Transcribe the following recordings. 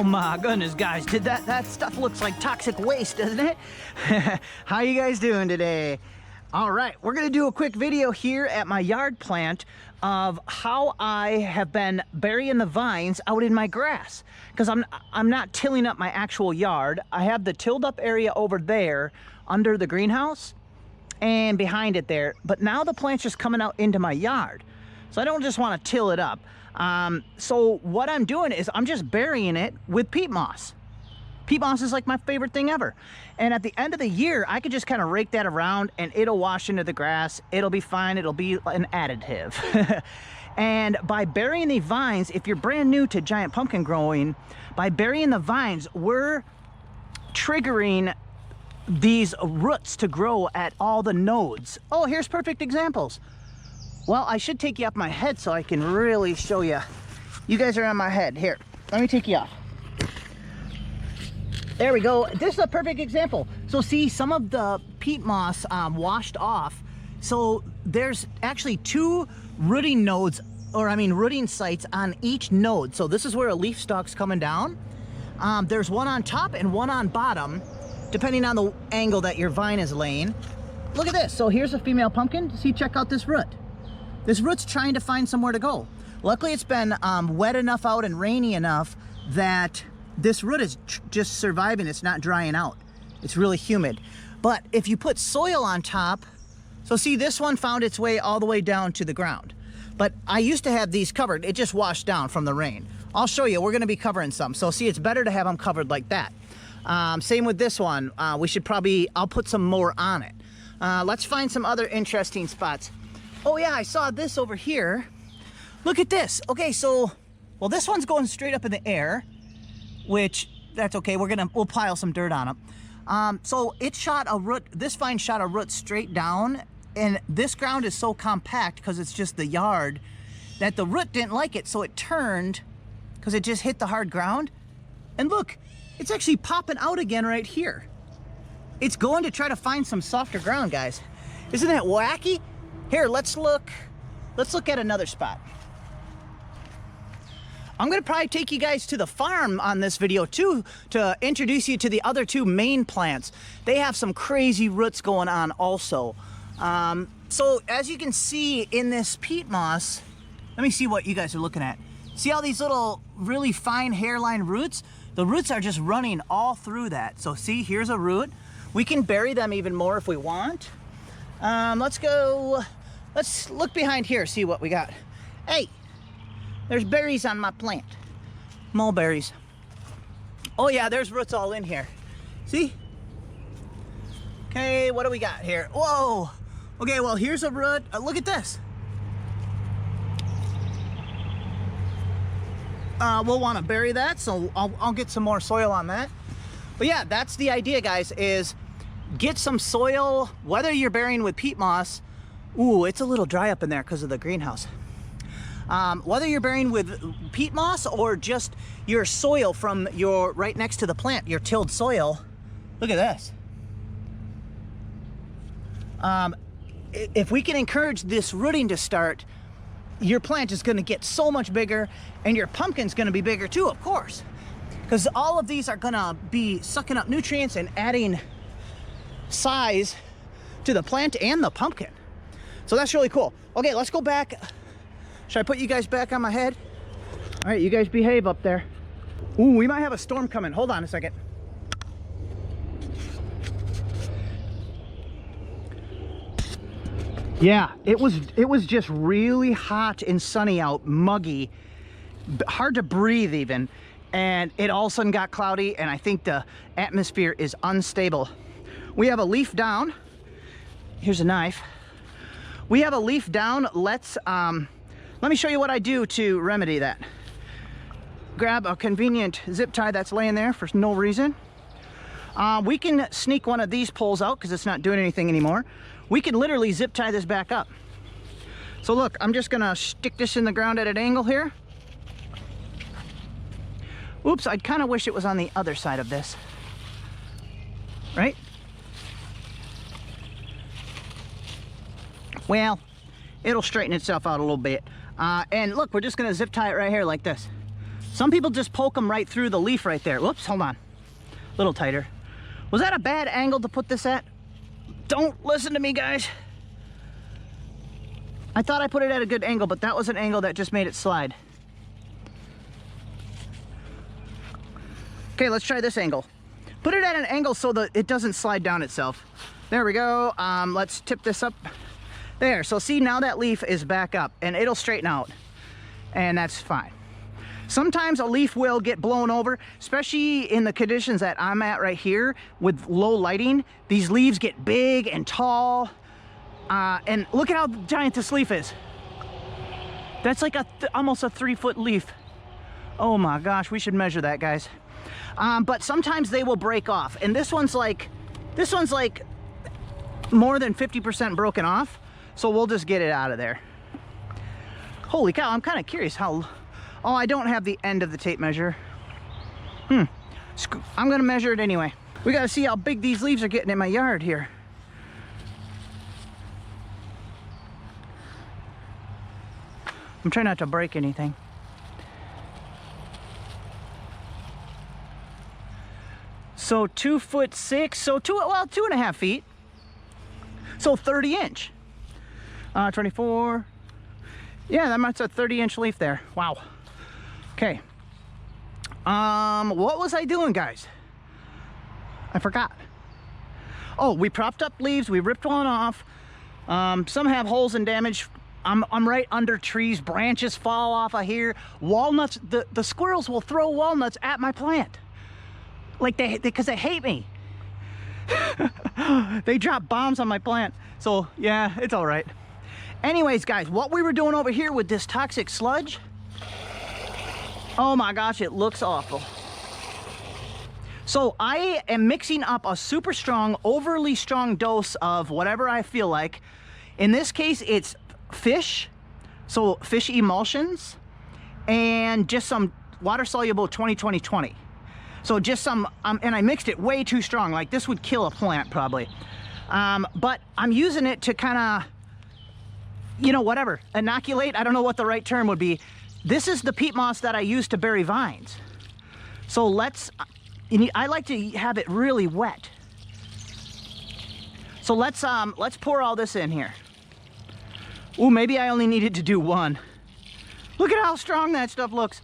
Oh my goodness, guys, that stuff looks like toxic waste, doesn't it? How you guys doing today? All right, we're gonna do a quick video here at my yard plant of how I have been burying the vines out in my grass, because I'm not tilling up my actual yard. I have the tilled up area over there under the greenhouse and behind it there, but now the plant's just coming out into my yard, so I don't just want to till it up. So what I'm doing is I'm just burying it with peat moss. Peat moss is like my favorite thing ever. And at the end of the year, I could just kind of rake that around and it'll wash into the grass. It'll be fine. It'll be an additive. And by burying the vines, if you're brand new to giant pumpkin growing, by burying the vines, we're triggering these roots to grow at all the nodes. Oh, here's perfect examples. Well, I should take you off my head so I can really show you. You guys are on my head. Here, let me take you off. There we go. This is a perfect example. So see, some of the peat moss washed off. So there's actually two rooting nodes, or I mean rooting sites on each node. So this is where a leaf stalk's coming down. There's one on top and one on bottom, depending on the angle that your vine is laying. Look at this. So here's a female pumpkin. See, check out this root. This root's trying to find somewhere to go. Luckily, it's been wet enough out and rainy enough that this root is just surviving. It's not drying out. It's really humid. But if you put soil on top, so see, this one found its way all the way down to the ground. But I used to have these covered. It just washed down from the rain. I'll show you. We're going to be covering some. So see, it's better to have them covered like that. Same with this one. We should probably, I'll put some more on it. Let's find some other interesting spots. Oh yeah, I saw this over here. Look at this. Okay, so, well, this one's going straight up in the air, which, that's okay. We'll pile some dirt on it. So it shot a root, this vine shot a root straight down, and this ground is so compact, because it's just the yard, that the root didn't like it, so it turned, because it just hit the hard ground. And look, it's actually popping out again right here. It's going to try to find some softer ground, guys. Isn't that wacky? Here, let's look at another spot. I'm gonna probably take you guys to the farm on this video too, to introduce you to the other two main plants. They have some crazy roots going on also. So as you can see in this peat moss, let me see what you guys are looking at. See all these little really fine hairline roots? The roots are just running all through that. So see, here's a root. We can bury them even more if we want. Let's look behind here, see what we got. Hey, there's berries on my plant. Mulberries. Oh yeah, there's roots all in here. See? Okay, what do we got here? Whoa! Okay, well, here's a root. Look at this. We'll want to bury that, so I'll get some more soil on that. But yeah, that's the idea, guys, is get some soil, whether you're burying with peat moss. Ooh, it's a little dry up in there because of the greenhouse. Whether you're burying with peat moss or just your soil from your right next to the plant, your tilled soil. Look at this. If we can encourage this rooting to start, your plant is going to get so much bigger, and your pumpkin's going to be bigger too, of course, because all of these are going to be sucking up nutrients and adding size to the plant and the pumpkin. So that's really cool. Okay, let's go back. Should I put you guys back on my head? All right, you guys behave up there. Ooh, we might have a storm coming. Hold on a second. Yeah, it was just really hot and sunny out, muggy, hard to breathe even. And it all of a sudden got cloudy, and I think the atmosphere is unstable. We have a leaf down. Here's a knife. We have a leaf down. Let me show you what I do to remedy that. Grab a convenient zip tie that's laying there for no reason. We can sneak one of these poles out because it's not doing anything anymore. We can literally zip tie this back up. So look, I'm just gonna stick this in the ground at an angle here. Oops, I kind of wish it was on the other side of this. Right? Well, it'll straighten itself out a little bit. And look, we're just gonna zip tie it right here like this. Some people just poke them right through the leaf right there. Whoops, hold on. A little tighter. Was that a bad angle to put this at? Don't listen to me, guys. I thought I put it at a good angle, but that was an angle that just made it slide. Okay, let's try this angle. Put it at an angle so that it doesn't slide down itself. There we go. Let's tip this up. There, so see, now that leaf is back up and it'll straighten out, and that's fine. Sometimes a leaf will get blown over, especially in the conditions that I'm at right here with low lighting. These leaves get big and tall, and look at how giant this leaf is. That's like almost a 3-foot leaf. Oh my gosh, we should measure that, guys. But sometimes they will break off, and this one's like more than 50% broken off, so we'll just get it out of there. Holy cow, I'm kind of curious how... Oh, I don't have the end of the tape measure. I'm gonna measure it anyway. We gotta see how big these leaves are getting in my yard here. I'm trying not to break anything. So 2'6", so 2.5 feet. So 30 inch. 24. Yeah, that's a 30-inch leaf there. Wow. Okay. What was I doing, guys? I forgot. Oh, we propped up leaves. We ripped one off. Some have holes and damage. I'm right under trees. Branches fall off of here. Walnuts. The squirrels will throw walnuts at my plant. Like because they hate me. They drop bombs on my plant. So yeah, it's all right. Anyways, guys, what we were doing over here with this toxic sludge, oh my gosh, it looks awful. So I am mixing up a super strong, overly strong dose of whatever I feel like. In this case, it's fish, so fish emulsions, and just some water-soluble 20-20-20. So just some, and I mixed it way too strong, like this would kill a plant probably. But I'm using it to kind of, you know, whatever, inoculate. I don't know what the right term would be. This is the peat moss that I use to bury vines. So I like to have it really wet. So let's pour all this in here. Ooh, maybe I only needed to do one. Look at how strong that stuff looks.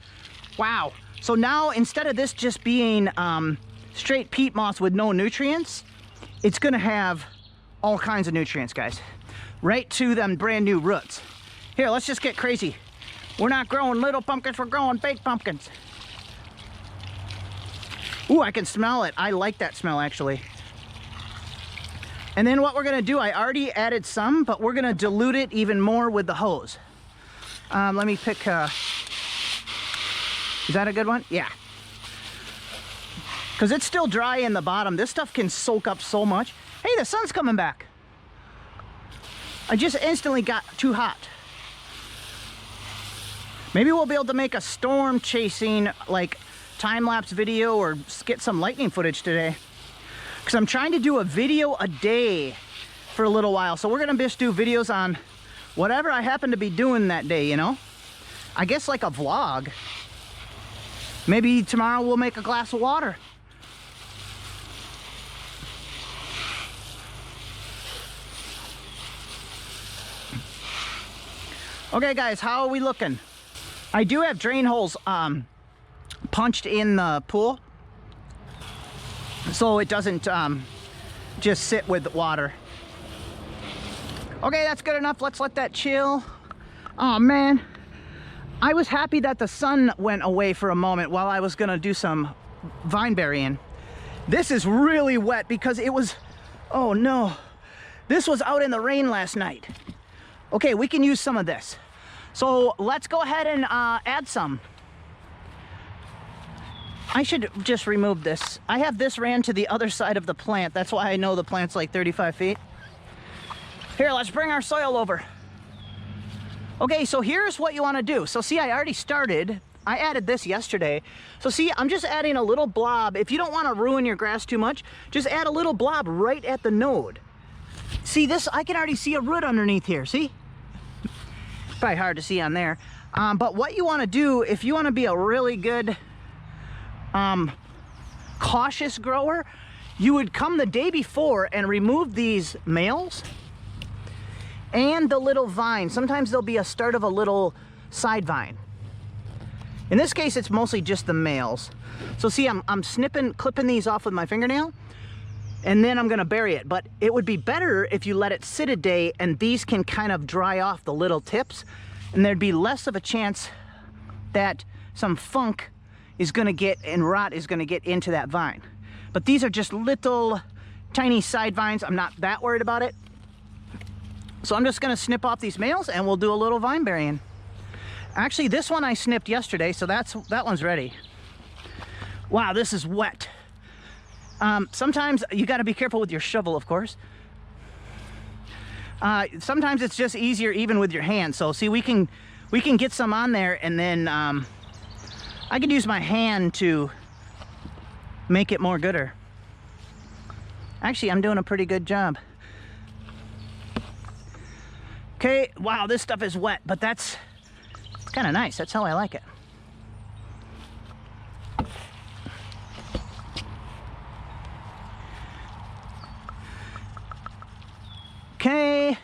Wow. So now instead of this just being straight peat moss with no nutrients, it's gonna have all kinds of nutrients, guys. Right to them brand new roots. Here, let's just get crazy. We're not growing little pumpkins, we're growing big pumpkins. Ooh, I can smell it. I like that smell, actually. And then what we're gonna do, I already added some, but we're gonna dilute it even more with the hose. Let me pick, is that a good one? Yeah. Because it's still dry in the bottom. This stuff can soak up so much. Hey, the sun's coming back. I just instantly got too hot. Maybe we'll be able to make a storm chasing, like, time-lapse video or get some lightning footage today. Because I'm trying to do a video a day for a little while. So we're going to just do videos on whatever I happen to be doing that day, you know? I guess like a vlog. Maybe tomorrow we'll make a glass of water. Okay, guys, how are we looking? I do have drain holes punched in the pool, so it doesn't just sit with water. Okay, that's good enough. Let's let that chill. Oh man, I was happy that the sun went away for a moment while I was gonna do some vine burying. This is really wet because it was, oh no, this was out in the rain last night. Okay, we can use some of this. So let's go ahead and add some. I should just remove this. I have this ran to the other side of the plant. That's why I know the plant's like 35 feet. Here, let's bring our soil over. Okay, so here's what you want to do. So see, I already started. I added this yesterday. So see, I'm just adding a little blob. If you don't want to ruin your grass too much, just add a little blob right at the node. See this, I can already see a root underneath here, see? Probably hard to see on there. But what you want to do, if you want to be a really good cautious grower, you would come the day before and remove these males and the little vine. Sometimes there'll be a start of a little side vine. In this case, it's mostly just the males. So see, I'm clipping these off with my fingernail, and then I'm gonna bury it. But it would be better if you let it sit a day and these can kind of dry off the little tips, and there'd be less of a chance that some funk is gonna get and rot is gonna get into that vine. But these are just little tiny side vines. I'm not that worried about it. So I'm just gonna snip off these males and we'll do a little vine burying. Actually, this one I snipped yesterday, so that one's ready. Wow, this is wet. Sometimes you gotta be careful with your shovel, of course. Sometimes it's just easier even with your hand. So see, we can get some on there, and then I could use my hand to make it more gooder. Actually, I'm doing a pretty good job. Okay, wow, this stuff is wet, but it's kind of nice. That's how I like it. Okay.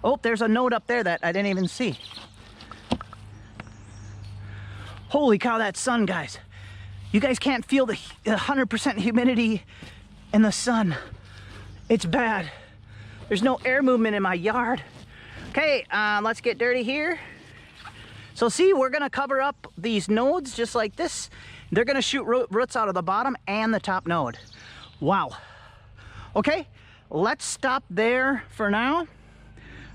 Oh, there's a node up there that I didn't even see. Holy cow, that sun, guys. You guys can't feel the 100% humidity in the sun. It's bad. There's no air movement in my yard. Okay, let's get dirty here. So see, we're gonna cover up these nodes just like this. They're gonna shoot roots out of the bottom and the top node. Wow. Okay, let's stop there for now.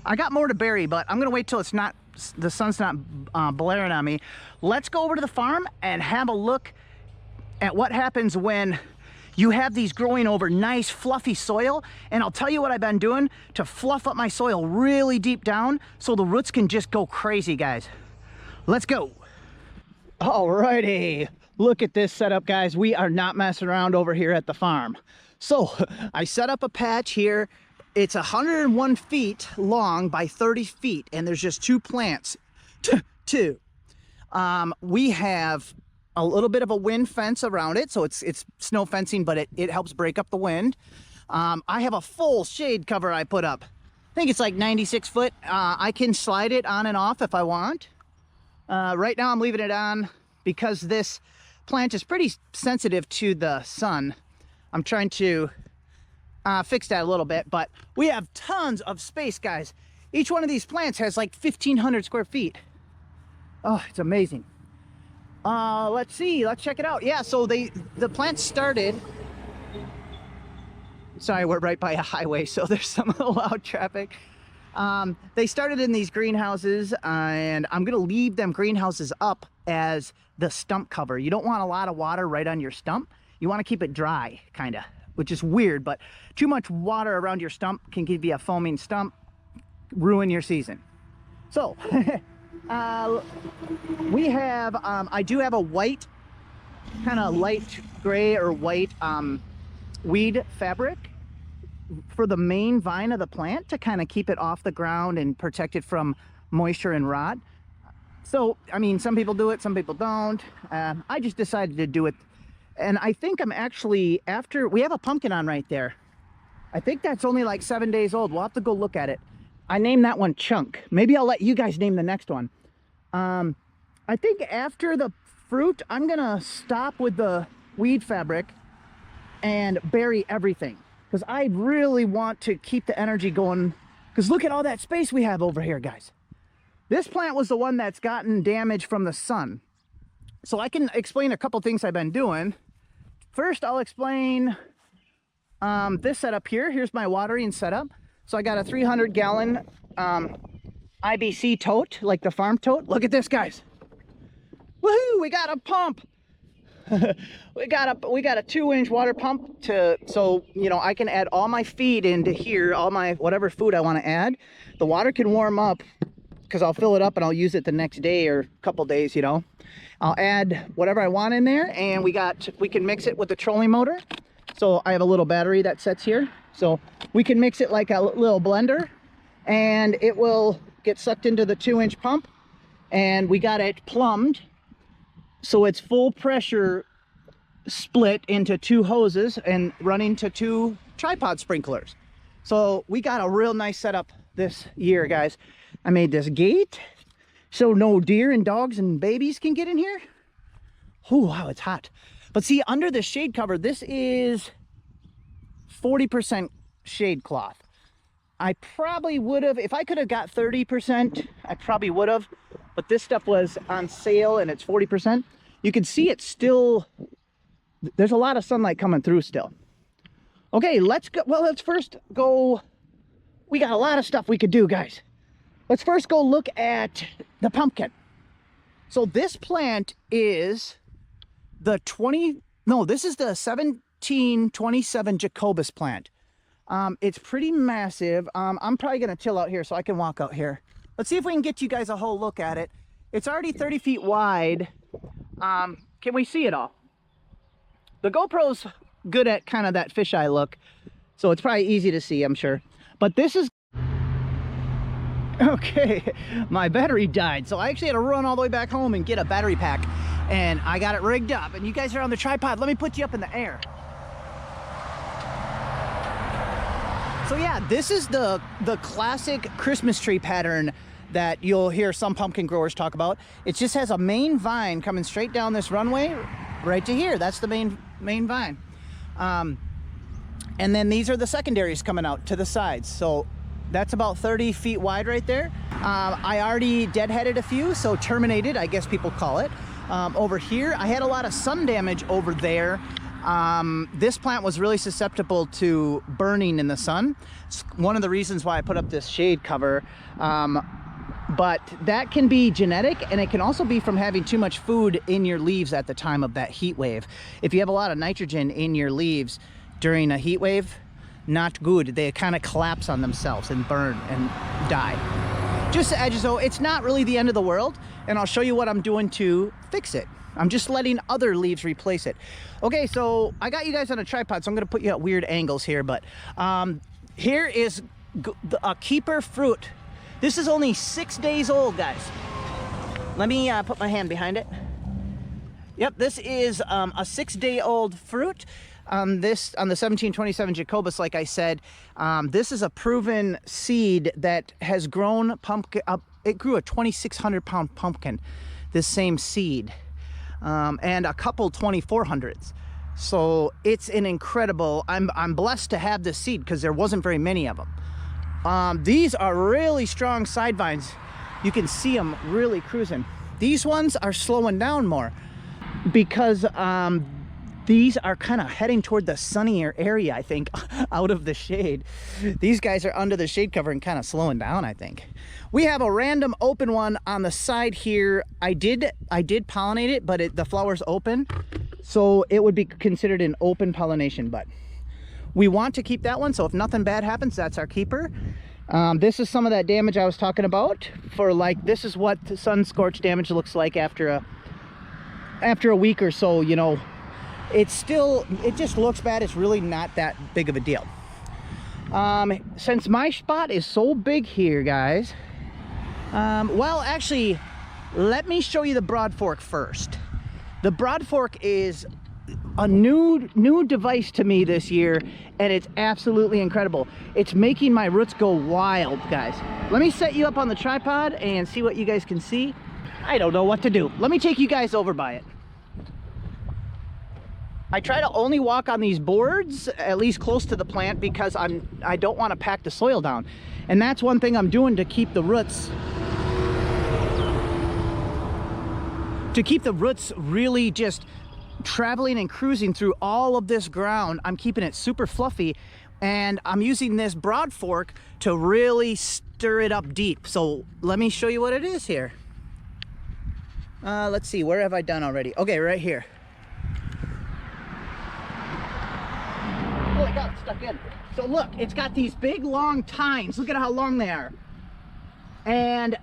I got more to bury, but I'm gonna wait till the sun's not blaring on me. Let's go over to the farm and have a look at what happens when you have these growing over nice fluffy soil. And I'll tell you what I've been doing to fluff up my soil really deep down so the roots can just go crazy, guys. Let's go. Alrighty, look at this setup, guys. We are not messing around over here at the farm. So I set up a patch here. It's 101 feet long by 30 feet, and there's just two plants. Two. We have a little bit of a wind fence around it, so it's snow fencing, but it helps break up the wind. I have a full shade cover I put up. I think it's like 96 foot. I can slide it on and off if I want. Right now I'm leaving it on because this plant is pretty sensitive to the sun. I'm trying to fix that a little bit, but we have tons of space, guys. Each one of these plants has like 1,500 square feet. Oh, it's amazing. Let's see, let's check it out. Yeah, so the plant started, sorry, we're right by a highway, so there's some loud traffic. They started in these greenhouses, and I'm gonna leave them greenhouses up as the stump cover. You don't want a lot of water right on your stump. You want to keep it dry, kind of, which is weird, but too much water around your stump can give you a foaming stump, ruin your season. So we have I do have a white, kind of light gray or white weed fabric for the main vine of the plant to kind of keep it off the ground and protect it from moisture and rot. So I mean, some people do it, some people don't. I just decided to do it. And I think I'm actually, after we have a pumpkin on right there, I think that's only like 7 days old. We'll have to go look at it. I named that one Chunk. Maybe I'll let you guys name the next one. I think after the fruit, I'm gonna stop with the weed fabric and bury everything, because I really want to keep the energy going, because look at all that space we have over here, guys. This plant was the one that's gotten damage from the sun. So I can explain a couple things I've been doing. First, I'll explain this setup here. Here's my watering setup. So I got a 300-gallon IBC tote, like the farm tote. Look at this, guys. Woohoo! We got a pump. we got a 2-inch water pump so you know I can add all my feed into here, all my whatever food I want to add. The water can warm up because I'll fill it up and I'll use it the next day or a couple days, you know. I'll add whatever I want in there, and we can mix it with the trolling motor. So I have a little battery that sits here, so we can mix it like a little blender, and it will get sucked into the 2-inch pump, and we got it plumbed so it's full pressure split into 2 hoses and running to 2 tripod sprinklers. So we got a real nice setup this year, guys. I made this gate so no deer and dogs and babies can get in here. Oh wow, it's hot. But see, under the shade cover, this is 40% shade cloth. I probably would have, if I could have got 30%, I probably would have, but this stuff was on sale and it's 40%. You can see it's still, there's a lot of sunlight coming through still. Okay, let's go. Well, let's first go. We got a lot of stuff we could do, guys. Let's first go look at the pumpkin. So this plant is the this is the 1727 Jacobus plant. It's pretty massive. I'm probably gonna chill out here so I can walk out here. Let's see if we can get you guys a whole look at it. It's already 30 feet wide. Can we see it all? The GoPro's good at kind of that fisheye look, so it's probably easy to see, I'm sure. But this is okay. My battery died, so I actually had to run all the way back home and get a battery pack, and I got it rigged up. And you guys are on the tripod. Let me put you up in the air. So yeah, this is the classic Christmas tree pattern that you'll hear some pumpkin growers talk about. It just has a main vine coming straight down this runway right to here. That's the main vine. And then these are the secondaries coming out to the sides. So that's about 30 feet wide right there. I already deadheaded a few, so terminated, I guess people call it. Over here, I had a lot of sun damage over there. This plant was really susceptible to burning in the sun. It's one of the reasons why I put up this shade cover. But that can be genetic, and it can also be from having too much food in your leaves at the time of that heat wave. If you have a lot of nitrogen in your leaves during a heat wave, not good. They kind of collapse on themselves and burn and die. Just as edges, though, it's not really the end of the world, and I'll show you what I'm doing to fix it. I'm just letting other leaves replace it. Okay, so I got you guys on a tripod, so I'm gonna put you at weird angles here, but here is a keeper fruit. This is only 6 days old, guys. Let me put my hand behind it. Yep, this is a 6-day-old fruit. On the 1727 Jacobus, like I said, this is a proven seed that has grown pumpkin up. It grew a 2,600 pound pumpkin, this same seed, and a couple 2,400s. So it's an incredible, I'm blessed to have this seed because there wasn't very many of them. These are really strong side vines. You can see them really cruising. These ones are slowing down more because these are kind of heading toward the sunnier area, I think, out of the shade. These guys are under the shade cover and kind of slowing down, I think. We have a random open one on the side here. I did pollinate it, but the flower's open, so it would be considered an open pollination, but we want to keep that one, so if nothing bad happens, that's our keeper. This is some of that damage I was talking about. This is what the sun scorch damage looks like after a week or so, you know. It just looks bad. It's really not that big of a deal. Since my spot is so big here, guys, well, actually, let me show you the Broadfork first. The Broadfork is a new device to me this year, and it's absolutely incredible. It's making my roots go wild, guys. Let me set you up on the tripod and see what you guys can see. I don't know what to do. Let me take you guys over by it. I try to only walk on these boards at least close to the plant because I don't want to pack the soil down. And that's one thing I'm doing to keep the roots really just traveling and cruising through all of this ground. I'm keeping it super fluffy, and I'm using this Broadfork to really stir it up deep. So let me show you what it is here. Let's see, where have I done already? Okay, right here. Oh, I got it stuck in. So look, it's got these big long tines. Look at how long they are. And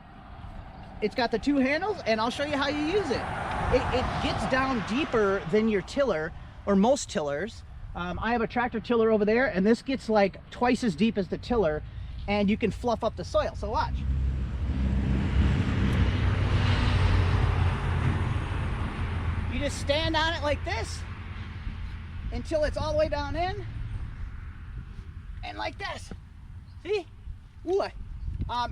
it's got the 2 handles, and I'll show you how you use it. It gets down deeper than your tiller, or most tillers. I have a tractor tiller over there, and this gets like twice as deep as the tiller, and you can fluff up the soil. So watch. just stand on it like this until it's all the way down in, and like this. See? Ooh,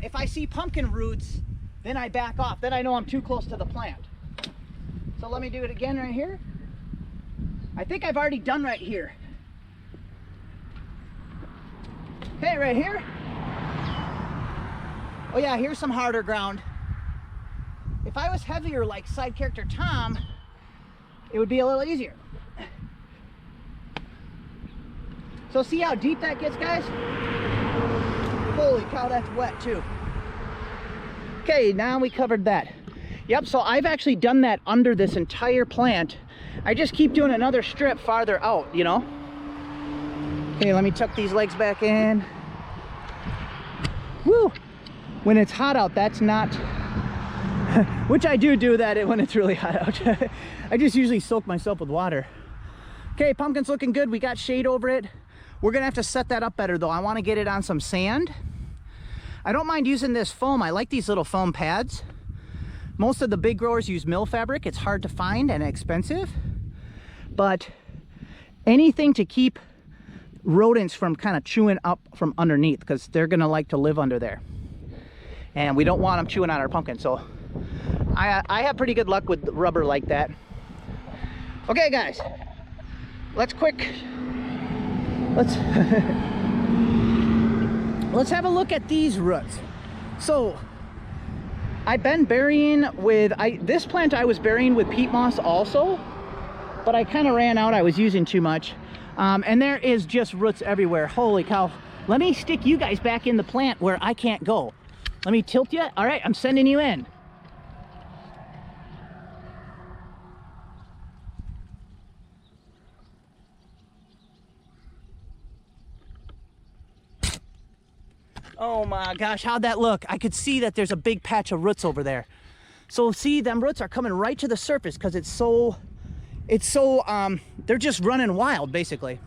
if I see pumpkin roots, then I back off. Then I know I'm too close to the plant. So let me do it again right here. I think I've already done right here. Okay, right here. Oh yeah, here's some harder ground. If I was heavier like side character Tom, it would be a little easier. So see how deep that gets, guys? Holy cow, that's wet too. Okay, now we covered that. Yep, so I've actually done that under this entire plant. I just keep doing another strip farther out, you know? Okay, let me tuck these legs back in. Woo! When it's hot out, that's not... which I do that when it's really hot out. I just usually soak myself with water. Okay, pumpkin's looking good. We got shade over it. We're gonna have to set that up better though. I wanna get it on some sand. I don't mind using this foam. I like these little foam pads. Most of the big growers use mill fabric. It's hard to find and expensive. But anything to keep rodents from kind of chewing up from underneath, because they're gonna like to live under there. And we don't want them chewing on our pumpkin. So I have pretty good luck with rubber like that. Okay guys, let's have a look at these roots. So I've been burying with, this plant I was burying with peat moss also, but I kind of ran out. I was using too much. And there is just roots everywhere. Holy cow. Let me stick you guys back in the plant where I can't go. Let me tilt you. All right, I'm sending you in. Oh my gosh, how'd that look? I could see that there's a big patch of roots over there. So see, them roots are coming right to the surface because they're just running wild basically.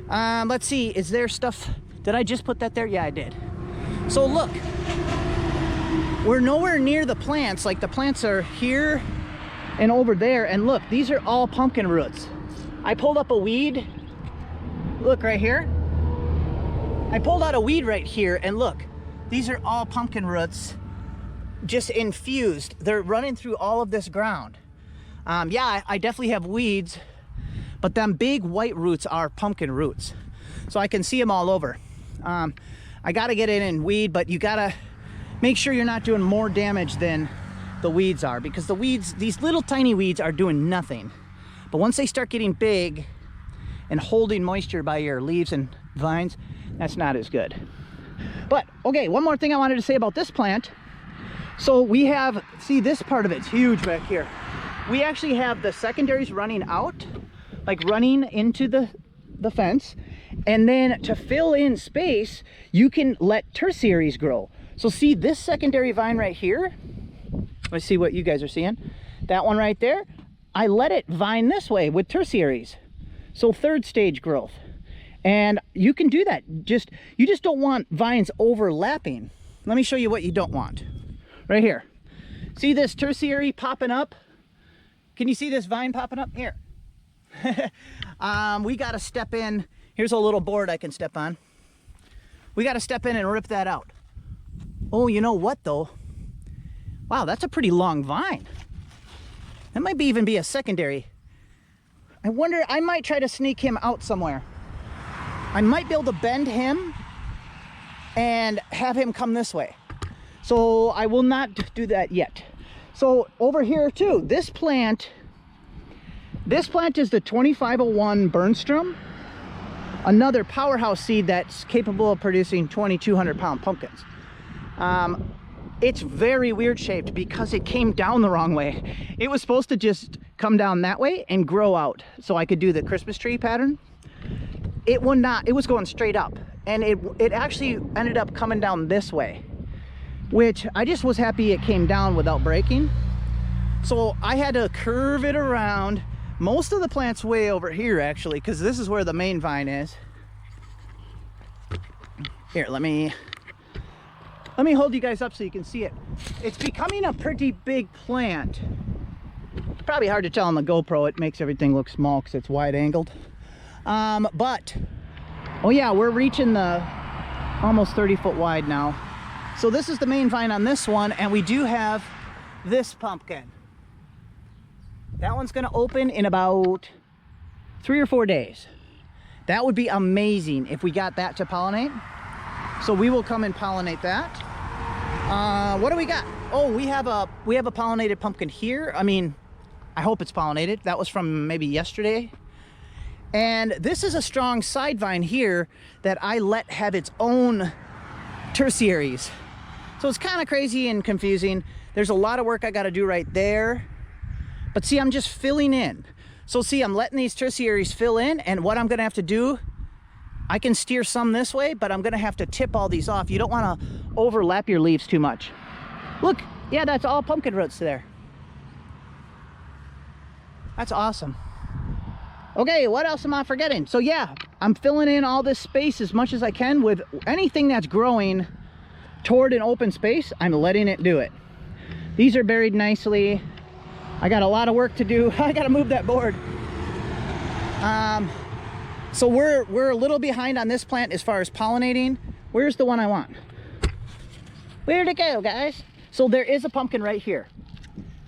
Let's see, is there stuff, did I just put that there? Yeah, I did. So look, we're nowhere near the plants. Like the plants are here and over there, and look, these are all pumpkin roots. I pulled up a weed, look right here. I pulled out a weed right here, and look, these are all pumpkin roots just infused. They're running through all of this ground. Yeah, I definitely have weeds, but them big white roots are pumpkin roots. So I can see them all over. I gotta get it in weed, but you gotta make sure you're not doing more damage than the weeds are, because the weeds, these little tiny weeds are doing nothing. But once they start getting big and holding moisture by your leaves and vines, that's not as good. But okay, one more thing I wanted to say about this plant. So we have, see, this part of it's huge back here. We actually have the secondaries running out, like running into the fence, and then to fill in space you can let tertiaries grow. So see this secondary vine right here, let's see what you guys are seeing, that one right there, I let it vine this way with tertiaries, so third stage growth. And you can do that. You just don't want vines overlapping. Let me show you what you don't want. Right here. See this tertiary popping up? Can you see this vine popping up? Here. We got to step in. Here's a little board I can step on. We got to step in and rip that out. Oh, you know what though? Wow, that's a pretty long vine. That might even be a secondary. I wonder, I might try to sneak him out somewhere. I might be able to bend him and have him come this way. So I will not do that yet. So over here too, this plant is the 2501 Bernstrom, another powerhouse seed that's capable of producing 2,200 pound pumpkins. It's very weird shaped because it came down the wrong way. It was supposed to just come down that way and grow out so I could do the Christmas tree pattern. It would not, it was going straight up, and it actually ended up coming down this way, which I just was happy it came down without breaking. So I had to curve it around. Most of the plant's way over here actually, because this is where the main vine is. Here, let me hold you guys up so you can see it. It's becoming a pretty big plant. Probably hard to tell on the GoPro. It makes everything look small because it's wide angled. But, oh yeah, we're reaching the almost 30-foot wide now. So this is the main vine on this one, and we do have this pumpkin. That one's gonna open in about 3 or 4 days. That would be amazing if we got that to pollinate. So we will come and pollinate that. What do we got? Oh, we have a pollinated pumpkin here. I mean, I hope it's pollinated. That was from maybe yesterday. And this is a strong side vine here that I let have its own tertiaries. So it's kind of crazy and confusing. There's a lot of work I got to do right there. But see, I'm just filling in. So see, I'm letting these tertiaries fill in, and what I'm going to have to do, I can steer some this way, but I'm going to have to tip all these off. You don't want to overlap your leaves too much. Look, yeah, that's all pumpkin roots there. That's awesome. Okay, what else am I forgetting? So yeah, I'm filling in all this space as much as I can with anything that's growing toward an open space. I'm letting it do it. These are buried nicely. I got a lot of work to do. I got to move that board. So we're a little behind on this plant as far as pollinating. Where's the one I want? Where'd it go, guys? So there is a pumpkin right here.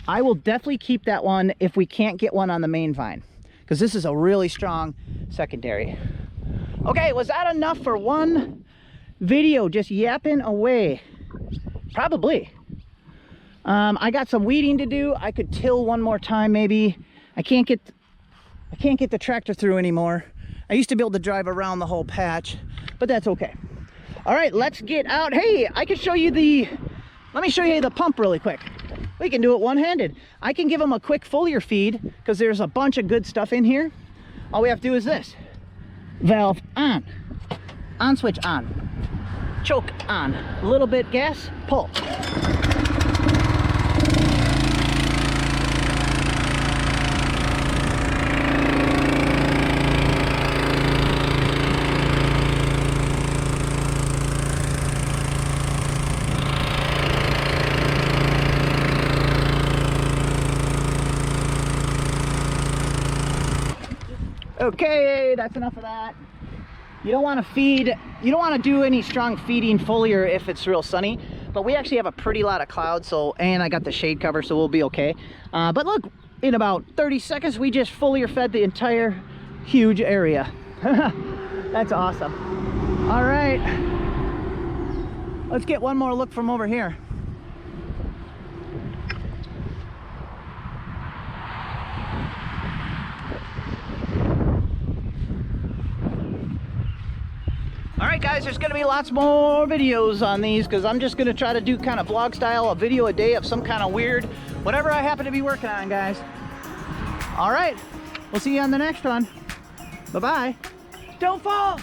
I will definitely keep that one if we can't get one on the main vine, because this is a really strong secondary. Okay, was that enough for one video just yapping away? Probably. I got some weeding to do. I could till one more time maybe. I can't get the tractor through anymore. I used to be able to drive around the whole patch, but that's okay. All right, let's get out. Hey, I can show you let me show you the pump really quick. We can do it one-handed. I can give them a quick foliar feed because there's a bunch of good stuff in here. All we have to do is this. Valve on. On switch on. Choke on. A little bit gas, pull. Okay, that's enough of that. You don't want to feed, you don't want to do any strong feeding foliar if it's real sunny, but we actually have a pretty lot of clouds, so, and I got the shade cover, so we'll be okay. But look, in about 30 seconds, we just foliar fed the entire huge area. That's awesome. All right, let's get one more look from over here. Alright guys, there's going to be lots more videos on these because I'm just going to try to do kind of vlog style, a video a day of some kind of weird, whatever I happen to be working on, guys. Alright, we'll see you on the next one. Bye-bye. Don't fall!